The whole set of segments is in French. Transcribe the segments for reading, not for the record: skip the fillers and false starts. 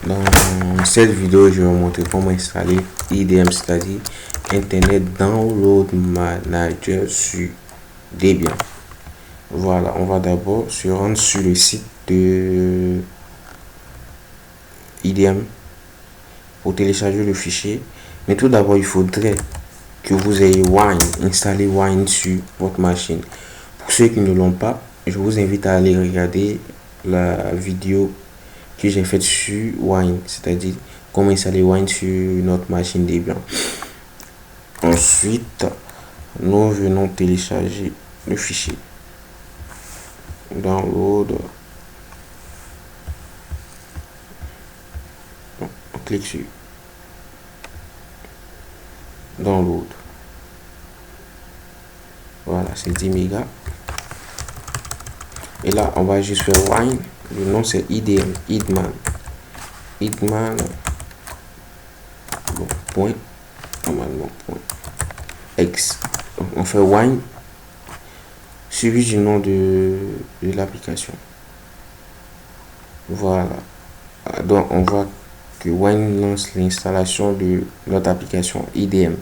Dans cette vidéo, je vais vous montrer comment installer IDM, c'est-à-dire Internet Download Manager sur Debian. Voilà, on va d'abord se rendre sur le site de IDM pour télécharger le fichier. Mais tout d'abord, il faudrait que vous ayez Wine, installé Wine sur votre machine. Pour ceux qui ne l'ont pas, je vous invite à aller regarder la vidéo que j'ai faite sur Wine, c'est-à-dire comment installer Wine sur notre machine Debian. Ensuite, nous venons télécharger le fichier. Download. On clique sur Download. Voilà, c'est 10 mégas. Et là, on va juste faire Wine. Le nom c'est IDM, Idman. Idman. Bon, point. Normalement, point. X. Donc, on fait Wine suivi du nom de l'application. Voilà. Donc, on voit que Wine lance l'installation de notre application IDM.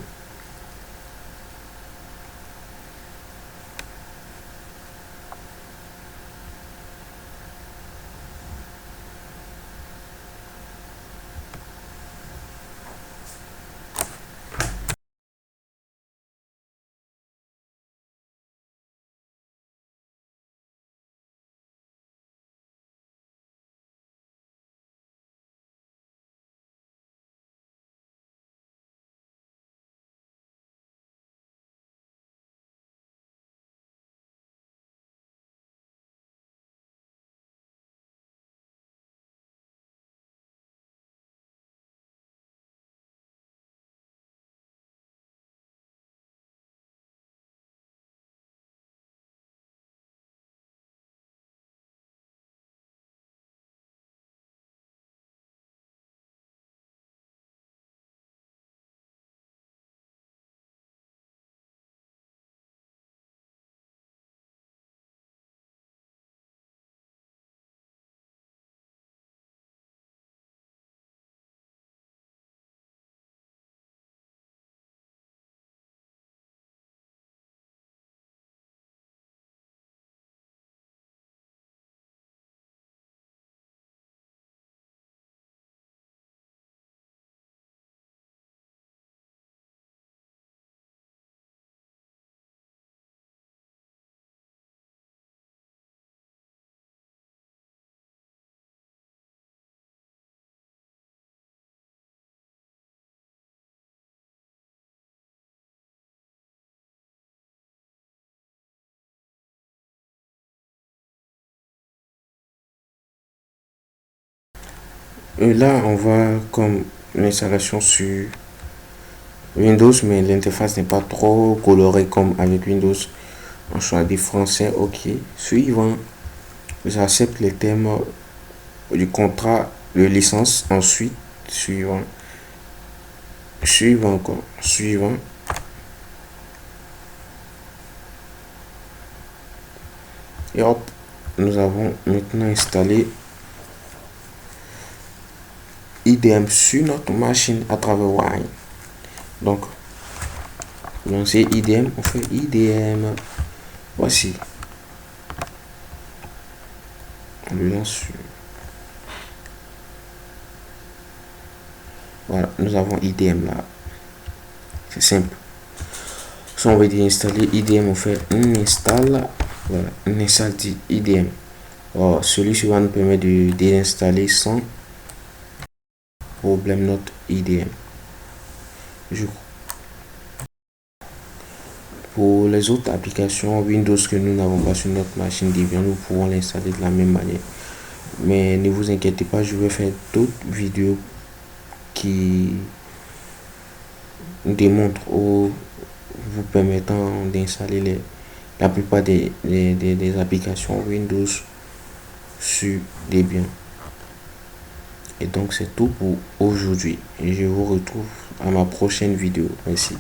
Et là, on voit comme l'installation sur Windows, mais l'interface n'est pas trop colorée comme avec Windows. On choisit français, ok. Suivant, j'accepte les termes du contrat de licence. Ensuite, suivant, encore, suivant. Et hop, nous avons maintenant installé IDM sur notre machine à travers Wine. Donc, lancer IDM, on fait IDM. Voici. On le lance sur. Voilà, nous avons IDM là. C'est simple. Si on veut installer IDM, on fait install. Voilà, install IDM. Alors, celui-ci va nous permettre de déinstaller sans problème notre IDM. Pour les autres applications Windows que nous n'avons pas sur notre machine Debian, nous pouvons l'installer de la même manière. Mais ne vous inquiétez pas, je vais faire d'autres vidéos qui démontrent ou vous permettant d'installer la plupart des applications Windows sur Debian. Et donc c'est tout pour aujourd'hui. Et je vous retrouve à ma prochaine vidéo. Merci.